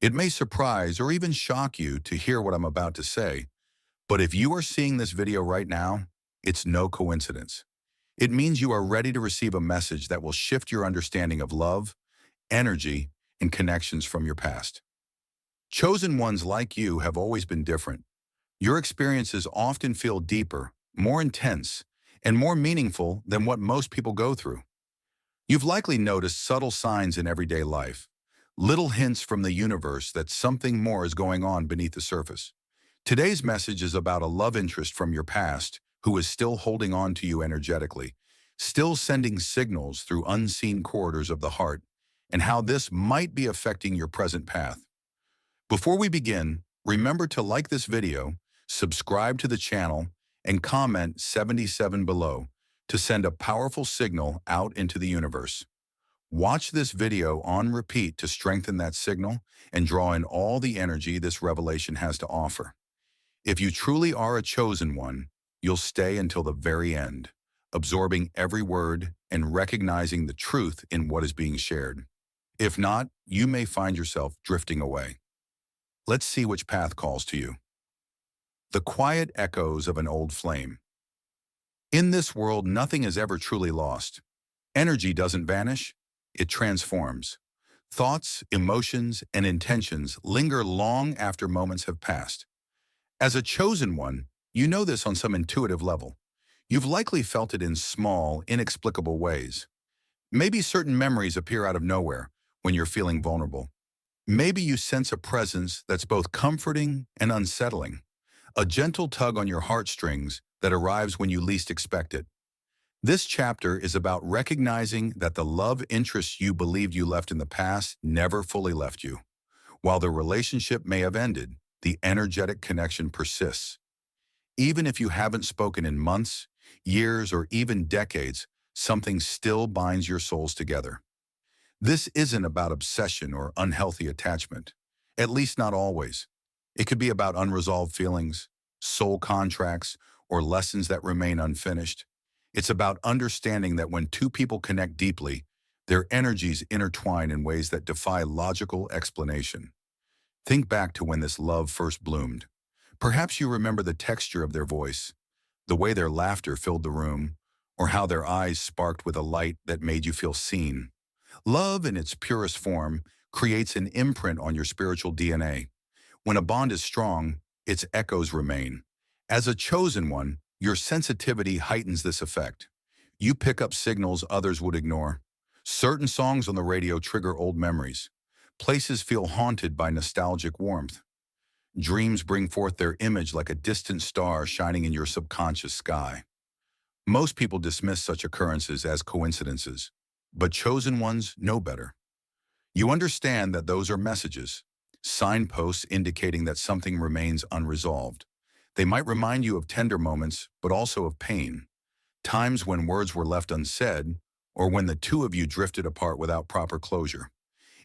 It may surprise or even shock you to hear what I'm about to say, but if you are seeing this video right now, it's no coincidence. It means you are ready to receive a message that will shift your understanding of love, energy, and connections from your past. Chosen ones like you have always been different. Your experiences often feel deeper, more intense, and more meaningful than what most people go through. You've likely noticed subtle signs in everyday life, little hints from the universe that something more is going on beneath the surface. Today's message is about a love interest from your past who is still holding on to you energetically, still sending signals through unseen corridors of the heart, and how this might be affecting your present path. Before we begin, remember to like this video, subscribe to the channel, and comment 77 below to send a powerful signal out into the universe. Watch this video on repeat to strengthen that signal and draw in all the energy this revelation has to offer. If you truly are a chosen one, you'll stay until the very end, absorbing every word and recognizing the truth in what is being shared. If not, you may find yourself drifting away. Let's see which path calls to you. The quiet echoes of an old flame. In this world, nothing is ever truly lost. Energy doesn't vanish, it transforms. Thoughts, emotions, and intentions linger long after moments have passed. As a chosen one, you know this on some intuitive level. You've likely felt it in small, inexplicable ways. Maybe certain memories appear out of nowhere when you're feeling vulnerable. Maybe you sense a presence that's both comforting and unsettling, a gentle tug on your heartstrings that arrives when you least expect it. This chapter is about recognizing that the love interests you believed you left in the past never fully left you. While the relationship may have ended, the energetic connection persists. Even if you haven't spoken in months, years, or even decades, something still binds your souls together. This isn't about obsession or unhealthy attachment, at least not always. It could be about unresolved feelings, soul contracts, or lessons that remain unfinished. It's about understanding that when two people connect deeply, their energies intertwine in ways that defy logical explanation. Think back to when this love first bloomed. Perhaps you remember the texture of their voice, the way their laughter filled the room, or how their eyes sparked with a light that made you feel seen. Love, in its purest form, creates an imprint on your spiritual DNA. When a bond is strong, its echoes remain. As a chosen one, your sensitivity heightens this effect. You pick up signals others would ignore. Certain songs on the radio trigger old memories. Places feel haunted by nostalgic warmth. Dreams bring forth their image like a distant star shining in your subconscious sky. Most people dismiss such occurrences as coincidences, but chosen ones know better. You understand that those are messages, signposts indicating that something remains unresolved. They might remind you of tender moments, but also of pain, times when words were left unsaid, or when the two of you drifted apart without proper closure.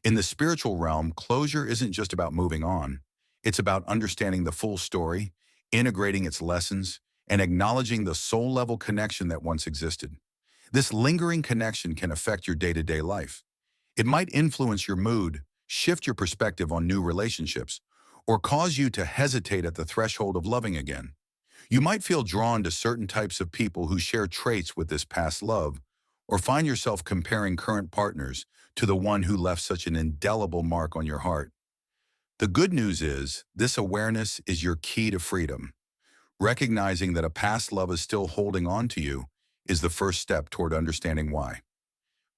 In the spiritual realm, closure isn't just about moving on. It's about understanding the full story, integrating its lessons, and acknowledging the soul-level connection that once existed. This lingering connection can affect your day-to-day life. It might influence your mood, shift your perspective on new relationships, or cause you to hesitate at the threshold of loving again. You might feel drawn to certain types of people who share traits with this past love, or find yourself comparing current partners to the one who left such an indelible mark on your heart. The good news is, this awareness is your key to freedom. Recognizing that a past love is still holding on to you is the first step toward understanding why.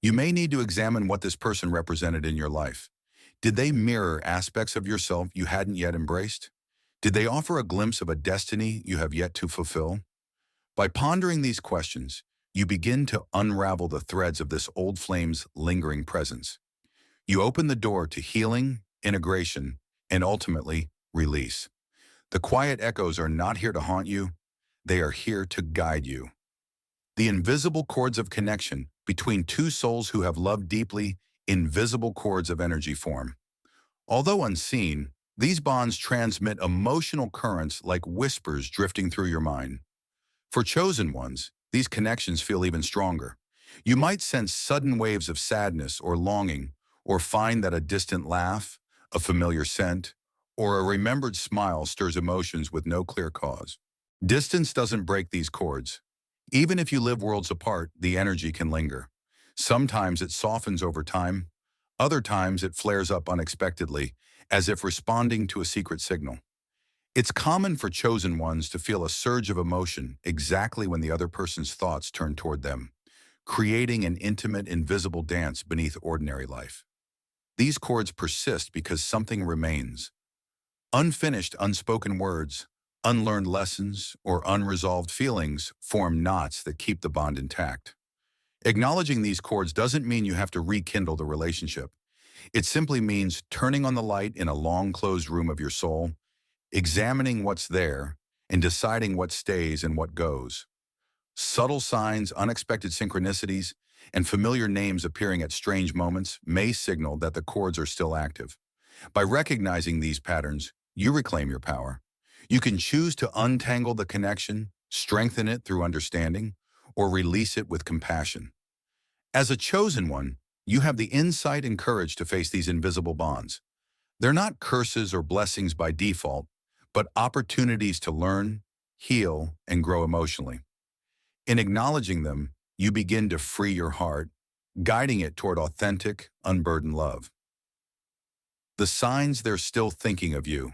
You may need to examine what this person represented in your life. Did they mirror aspects of yourself you hadn't yet embraced? Did they offer a glimpse of a destiny you have yet to fulfill? By pondering these questions, you begin to unravel the threads of this old flame's lingering presence. You open the door to healing, integration, and ultimately, release. The quiet echoes are not here to haunt you, they are here to guide you. The invisible cords of connection between two souls who have loved deeply, invisible cords of energy form. Although unseen, these bonds transmit emotional currents like whispers drifting through your mind. For chosen ones, these connections feel even stronger. You might sense sudden waves of sadness or longing, or find that a distant laugh, A familiar scent, or a remembered smile stirs emotions with no clear cause. Distance doesn't break these chords. Even if you live worlds apart, the energy can linger. Sometimes it softens over time. Other times it flares up unexpectedly, as if responding to a secret signal. It's common for chosen ones to feel a surge of emotion exactly when the other person's thoughts turn toward them, creating an intimate, invisible dance beneath ordinary life. These chords persist because something remains. Unfinished, unspoken words, unlearned lessons, or unresolved feelings form knots that keep the bond intact. Acknowledging these chords doesn't mean you have to rekindle the relationship. It simply means turning on the light in a long closed room of your soul, examining what's there, and deciding what stays and what goes. Subtle signs, unexpected synchronicities, and familiar names appearing at strange moments may signal that the chords are still active. By recognizing these patterns, you reclaim your power. You can choose to untangle the connection, strengthen it through understanding, or release it with compassion. As a chosen one, you have the insight and courage to face these invisible bonds. They're not curses or blessings by default, but opportunities to learn, heal, and grow emotionally. In acknowledging them, you begin to free your heart, guiding it toward authentic, unburdened love. The signs they're still thinking of you.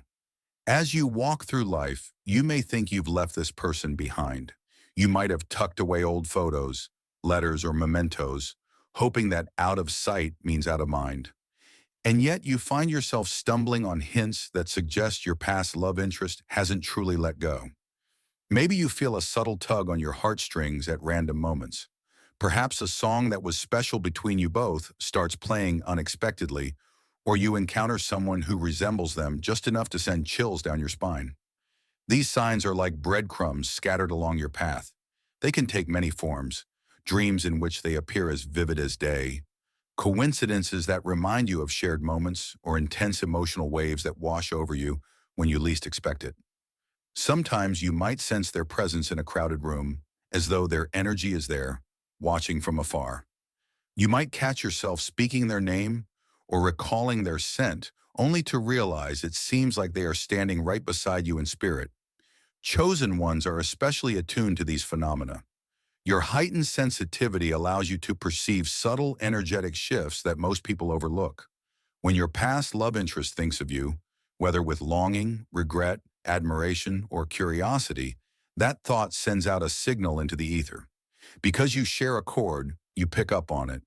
As you walk through life, you may think you've left this person behind. You might have tucked away old photos, letters, or mementos, hoping that out of sight means out of mind. And yet you find yourself stumbling on hints that suggest your past love interest hasn't truly let go. Maybe you feel a subtle tug on your heartstrings at random moments. Perhaps a song that was special between you both starts playing unexpectedly, or you encounter someone who resembles them just enough to send chills down your spine. These signs are like breadcrumbs scattered along your path. They can take many forms: dreams in which they appear as vivid as day, coincidences that remind you of shared moments, or intense emotional waves that wash over you when you least expect it. Sometimes you might sense their presence in a crowded room, as though their energy is there, watching from afar. You might catch yourself speaking their name or recalling their scent, only to realize it seems like they are standing right beside you in spirit. Chosen ones are especially attuned to these phenomena. Your heightened sensitivity allows you to perceive subtle energetic shifts that most people overlook. When your past love interest thinks of you, whether with longing, regret, admiration, or curiosity, that thought sends out a signal into the ether. Because you share a chord, you pick up on it.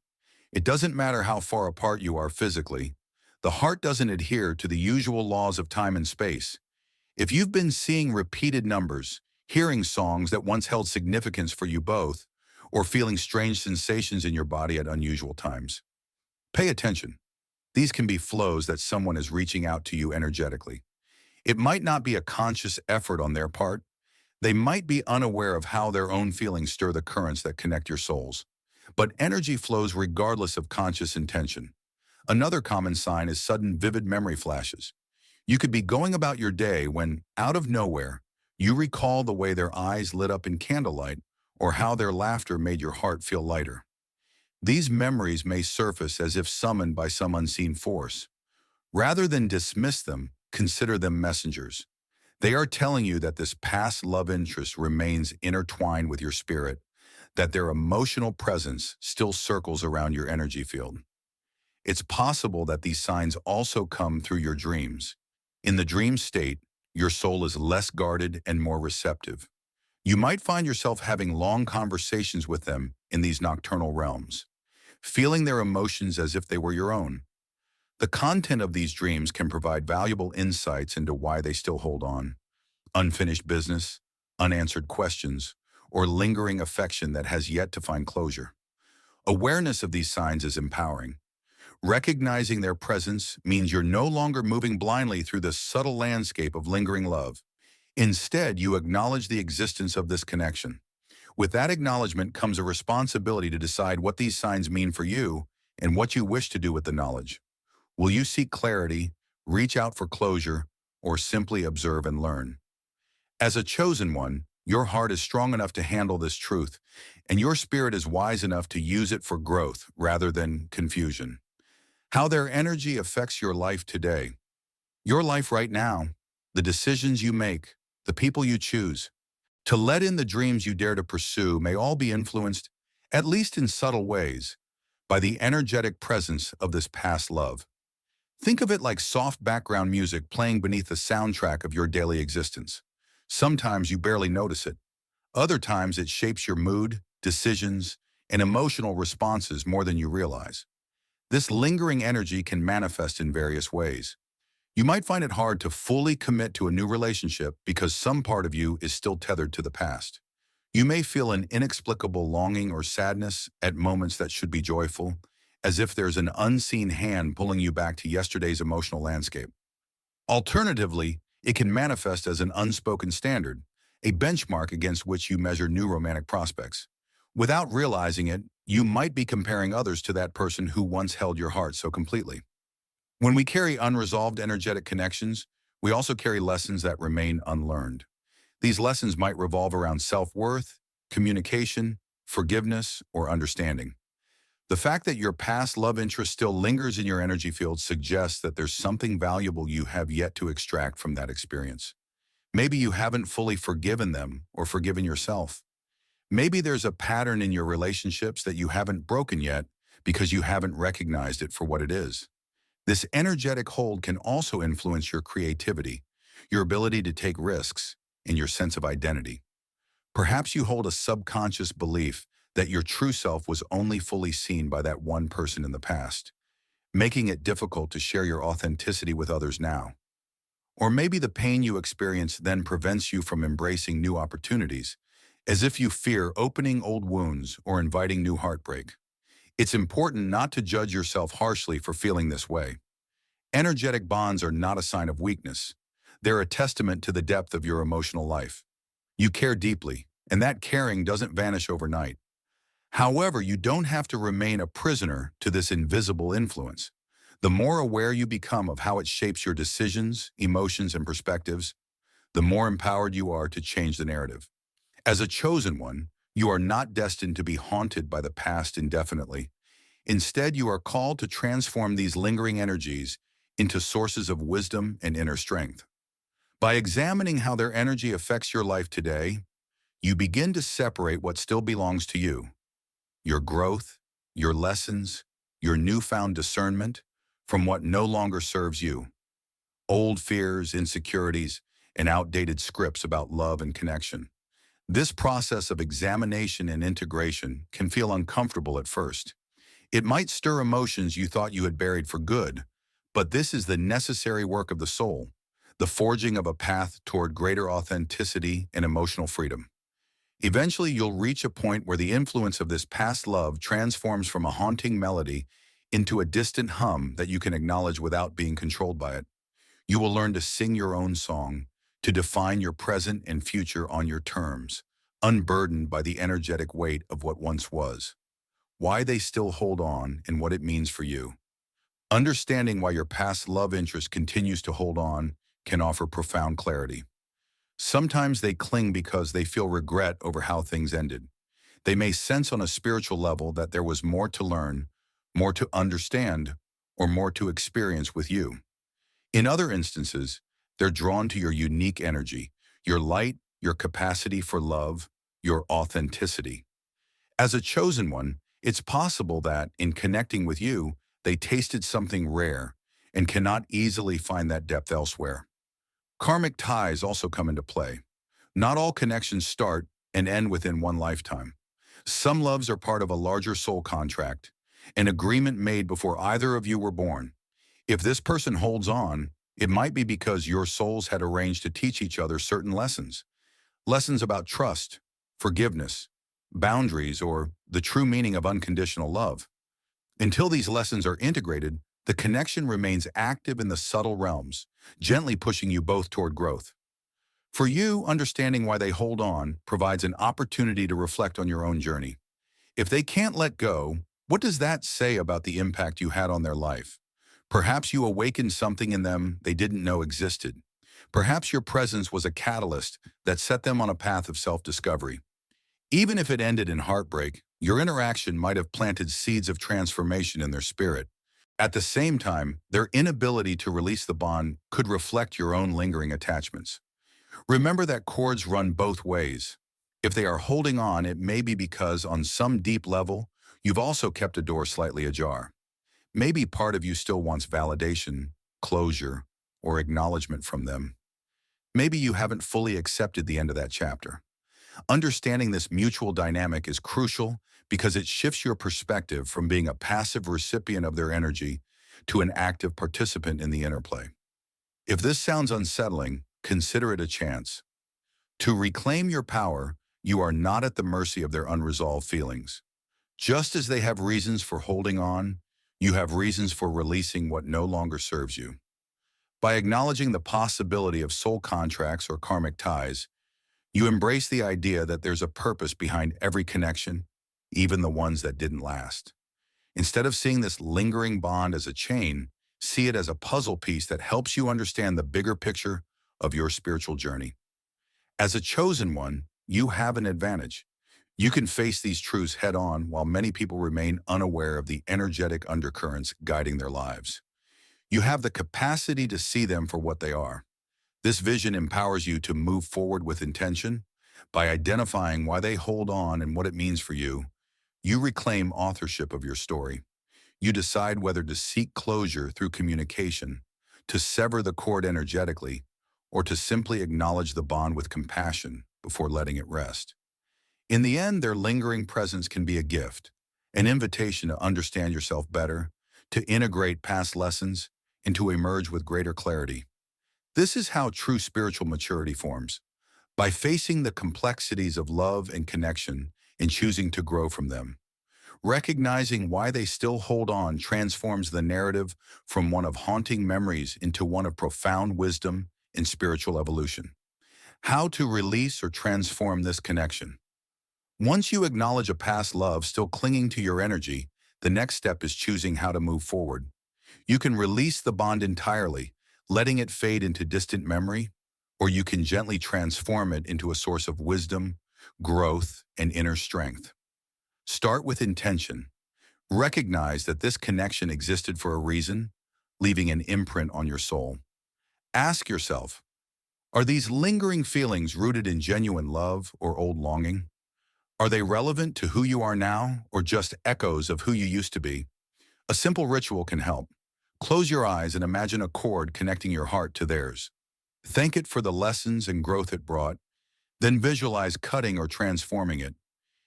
It doesn't matter how far apart you are physically. The heart doesn't adhere to the usual laws of time and space. If you've been seeing repeated numbers, hearing songs that once held significance for you both, or feeling strange sensations in your body at unusual times, pay attention. These can be flows that someone is reaching out to you energetically. It might not be a conscious effort on their part. They might be unaware of how their own feelings stir the currents that connect your souls. But energy flows regardless of conscious intention. Another common sign is sudden vivid memory flashes. You could be going about your day when, out of nowhere, you recall the way their eyes lit up in candlelight or how their laughter made your heart feel lighter. These memories may surface as if summoned by some unseen force. Rather than dismiss them, consider them messengers. They are telling you that this past love interest remains intertwined with your spirit, that their emotional presence still circles around your energy field. It's possible that these signs also come through your dreams. In the dream state, your soul is less guarded and more receptive. You might find yourself having long conversations with them in these nocturnal realms, feeling their emotions as if they were your own. The content of these dreams can provide valuable insights into why they still hold on: unfinished business, unanswered questions, or lingering affection that has yet to find closure. Awareness of these signs is empowering. Recognizing their presence means you're no longer moving blindly through the subtle landscape of lingering love. Instead, you acknowledge the existence of this connection. With that acknowledgement comes a responsibility to decide what these signs mean for you and what you wish to do with the knowledge. Will you seek clarity, reach out for closure, or simply observe and learn? As a chosen one, your heart is strong enough to handle this truth, and your spirit is wise enough to use it for growth rather than confusion. How their energy affects your life today. Your life right now, the decisions you make, the people you choose, to let in the dreams you dare to pursue may all be influenced, at least in subtle ways, by the energetic presence of this past love. Think of it like soft background music playing beneath the soundtrack of your daily existence. Sometimes you barely notice it. Other times it shapes your mood, decisions, and emotional responses more than you realize. This lingering energy can manifest in various ways. You might find it hard to fully commit to a new relationship because some part of you is still tethered to the past. You may feel an inexplicable longing or sadness at moments that should be joyful, as if there's an unseen hand pulling you back to yesterday's emotional landscape. Alternatively, it can manifest as an unspoken standard, a benchmark against which you measure new romantic prospects. Without realizing it, you might be comparing others to that person who once held your heart so completely. When we carry unresolved energetic connections, we also carry lessons that remain unlearned. These lessons might revolve around self-worth, communication, forgiveness, or understanding. The fact that your past love interest still lingers in your energy field suggests that there's something valuable you have yet to extract from that experience. Maybe you haven't fully forgiven them or forgiven yourself. Maybe there's a pattern in your relationships that you haven't broken yet because you haven't recognized it for what it is. This energetic hold can also influence your creativity, your ability to take risks, and your sense of identity. Perhaps you hold a subconscious belief that your true self was only fully seen by that one person in the past, making it difficult to share your authenticity with others now. Or maybe the pain you experience then prevents you from embracing new opportunities, as if you fear opening old wounds or inviting new heartbreak. It's important not to judge yourself harshly for feeling this way. Energetic bonds are not a sign of weakness. They're a testament to the depth of your emotional life. You care deeply, and that caring doesn't vanish overnight. However, you don't have to remain a prisoner to this invisible influence. The more aware you become of how it shapes your decisions, emotions, and perspectives, the more empowered you are to change the narrative. As a chosen one, you are not destined to be haunted by the past indefinitely. Instead, you are called to transform these lingering energies into sources of wisdom and inner strength. By examining how their energy affects your life today, you begin to separate what still belongs to you, your growth, your lessons, your newfound discernment, from what no longer serves you. Old fears, insecurities, and outdated scripts about love and connection. This process of examination and integration can feel uncomfortable at first. It might stir emotions you thought you had buried for good, but this is the necessary work of the soul, the forging of a path toward greater authenticity and emotional freedom. Eventually, you'll reach a point where the influence of this past love transforms from a haunting melody into a distant hum that you can acknowledge without being controlled by it. You will learn to sing your own song, to define your present and future on your terms, unburdened by the energetic weight of what once was. Why they still hold on and what it means for you. Understanding why your past love interest continues to hold on can offer profound clarity. Sometimes they cling because they feel regret over how things ended. They may sense on a spiritual level that there was more to learn, more to understand, or more to experience with you. In other instances, they're drawn to your unique energy, your light, your capacity for love, your authenticity. As a chosen one, it's possible that, in connecting with you, they tasted something rare and cannot easily find that depth elsewhere. Karmic ties also come into play. Not all connections start and end within one lifetime. Some loves are part of a larger soul contract, an agreement made before either of you were born. If this person holds on, it might be because your souls had arranged to teach each other certain lessons. Lessons about trust, forgiveness, boundaries, or the true meaning of unconditional love. Until these lessons are integrated, the connection remains active in the subtle realms, gently pushing you both toward growth. For you, understanding why they hold on provides an opportunity to reflect on your own journey. If they can't let go, what does that say about the impact you had on their life? Perhaps you awakened something in them they didn't know existed. Perhaps your presence was a catalyst that set them on a path of self-discovery. Even if it ended in heartbreak, your interaction might have planted seeds of transformation in their spirit. At the same time, their inability to release the bond could reflect your own lingering attachments. Remember that cords run both ways. If they are holding on, it may be because, on some deep level, you've also kept a door slightly ajar. Maybe part of you still wants validation, closure, or acknowledgement from them. Maybe you haven't fully accepted the end of that chapter. Understanding this mutual dynamic is crucial because it shifts your perspective from being a passive recipient of their energy to an active participant in the interplay. If this sounds unsettling, consider it a chance. To reclaim your power, you are not at the mercy of their unresolved feelings. Just as they have reasons for holding on, you have reasons for releasing what no longer serves you. By acknowledging the possibility of soul contracts or karmic ties, you embrace the idea that there's a purpose behind every connection, even the ones that didn't last. Instead of seeing this lingering bond as a chain, see it as a puzzle piece that helps you understand the bigger picture of your spiritual journey. As a chosen one, you have an advantage. You can face these truths head on while many people remain unaware of the energetic undercurrents guiding their lives. You have the capacity to see them for what they are. This vision empowers you to move forward with intention. By identifying why they hold on and what it means for you, you reclaim authorship of your story. You decide whether to seek closure through communication, to sever the cord energetically, or to simply acknowledge the bond with compassion before letting it rest. In the end, their lingering presence can be a gift, an invitation to understand yourself better, to integrate past lessons, and to emerge with greater clarity. This is how true spiritual maturity forms, by facing the complexities of love and connection and choosing to grow from them. Recognizing why they still hold on transforms the narrative from one of haunting memories into one of profound wisdom and spiritual evolution. How to release or transform this connection? Once you acknowledge a past love still clinging to your energy, the next step is choosing how to move forward. You can release the bond entirely, letting it fade into distant memory, or you can gently transform it into a source of wisdom, growth, and inner strength. Start with intention. Recognize that this connection existed for a reason, leaving an imprint on your soul. Ask yourself, are these lingering feelings rooted in genuine love or old longing? Are they relevant to who you are now or just echoes of who you used to be? A simple ritual can help. Close your eyes and imagine a cord connecting your heart to theirs. Thank it for the lessons and growth it brought, then visualize cutting or transforming it.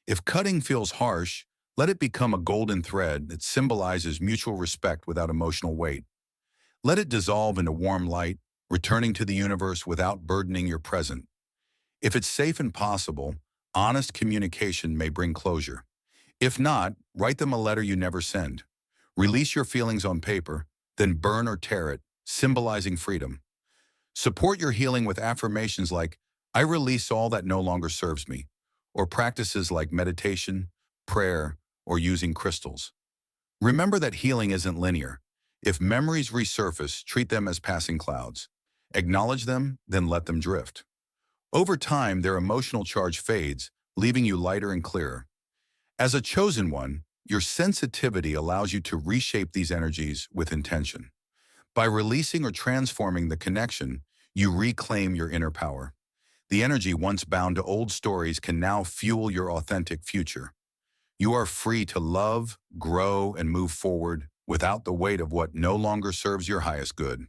If cutting feels harsh, let it become a golden thread that symbolizes mutual respect without emotional weight. Let it dissolve into warm light, returning to the universe without burdening your present. If it's safe and possible, honest communication may bring closure. If not, write them a letter you never send. Release your feelings on paper, then burn or tear it, symbolizing freedom. Support your healing with affirmations like, I release all that no longer serves me, or practices like meditation, prayer, or using crystals. Remember that healing isn't linear. If memories resurface, treat them as passing clouds. Acknowledge them, then let them drift. Over time, their emotional charge fades, leaving you lighter and clearer. As a chosen one, your sensitivity allows you to reshape these energies with intention. By releasing or transforming the connection, you reclaim your inner power. The energy once bound to old stories can now fuel your authentic future. You are free to love, grow, and move forward without the weight of what no longer serves your highest good.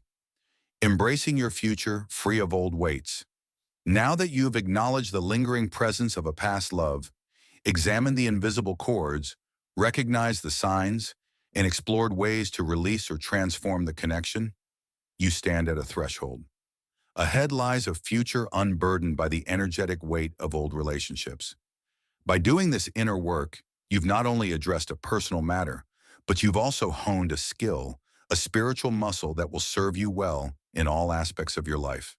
Embracing your future free of old weights. Now that you've acknowledged the lingering presence of a past love, examined the invisible cords, recognized the signs, and explored ways to release or transform the connection, you stand at a threshold. Ahead lies a future unburdened by the energetic weight of old relationships. By doing this inner work, you've not only addressed a personal matter, but you've also honed a skill, a spiritual muscle that will serve you well in all aspects of your life.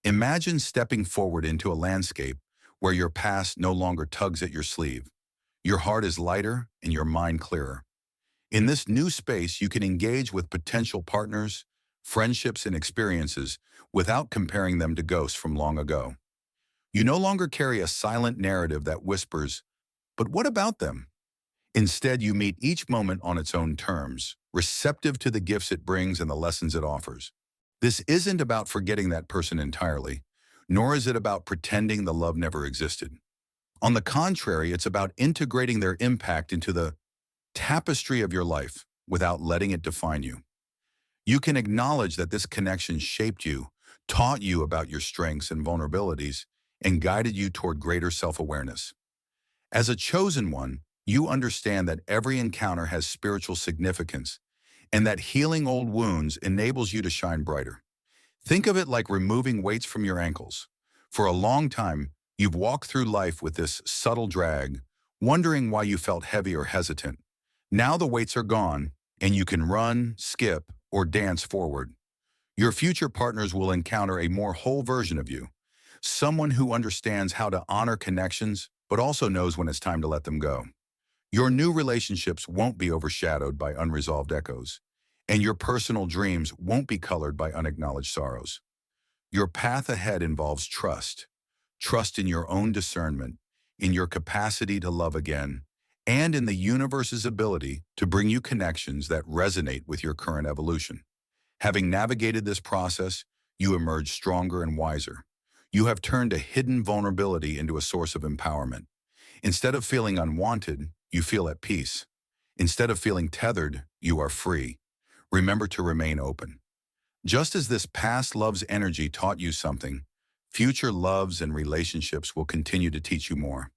Imagine stepping forward into a landscape where your past no longer tugs at your sleeve. Your heart is lighter and your mind clearer. In this new space, you can engage with potential partners, friendships, and experiences without comparing them to ghosts from long ago. You no longer carry a silent narrative that whispers, "But what about them?" Instead, you meet each moment on its own terms, receptive to the gifts it brings and the lessons it offers. This isn't about forgetting that person entirely, nor is it about pretending the love never existed. On the contrary, it's about integrating their impact into the tapestry of your life without letting it define you. You can acknowledge that this connection shaped you, taught you about your strengths and vulnerabilities, and guided you toward greater self-awareness. As a chosen one, you understand that every encounter has spiritual significance and that healing old wounds enables you to shine brighter. Think of it like removing weights from your ankles. For a long time, you've walked through life with this subtle drag, wondering why you felt heavy or hesitant. Now the weights are gone, and you can run, skip, or dance forward. Your future partners will encounter a more whole version of you, someone who understands how to honor connections, but also knows when it's time to let them go. Your new relationships won't be overshadowed by unresolved echoes, and your personal dreams won't be colored by unacknowledged sorrows. Your path ahead involves trust, trust in your own discernment, in your capacity to love again, and in the universe's ability to bring you connections that resonate with your current evolution. Having navigated this process, you emerge stronger and wiser. You have turned a hidden vulnerability into a source of empowerment. Instead of feeling unwanted, you feel at peace. Instead of feeling tethered, you are free. Remember to remain open. Just as this past love's energy taught you something, future loves and relationships will continue to teach you more.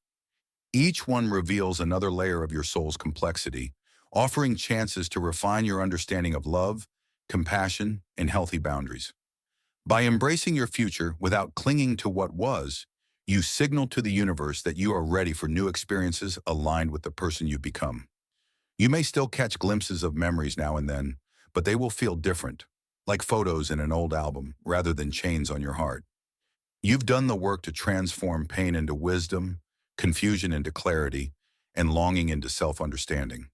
Each one reveals another layer of your soul's complexity, offering chances to refine your understanding of love, compassion, and healthy boundaries. By embracing your future without clinging to what was, you signal to the universe that you are ready for new experiences aligned with the person you've become. You may still catch glimpses of memories now and then, but they will feel different, like photos in an old album rather than chains on your heart. You've done the work to transform pain into wisdom, confusion into clarity, and longing into self-understanding.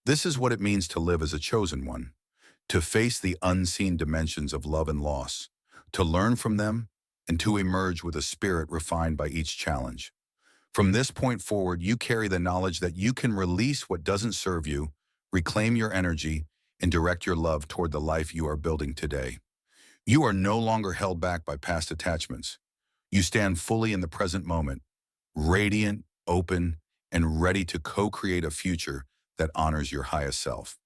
This is what it means to live as a chosen one, to face the unseen dimensions of love and loss, to learn from them, and to emerge with a spirit refined by each challenge. From this point forward, you carry the knowledge that you can release what doesn't serve you, reclaim your energy, and direct your love toward the life you are building today. You are no longer held back by past attachments. You stand fully in the present moment, radiant, open, and ready to co-create a future that honors your highest self.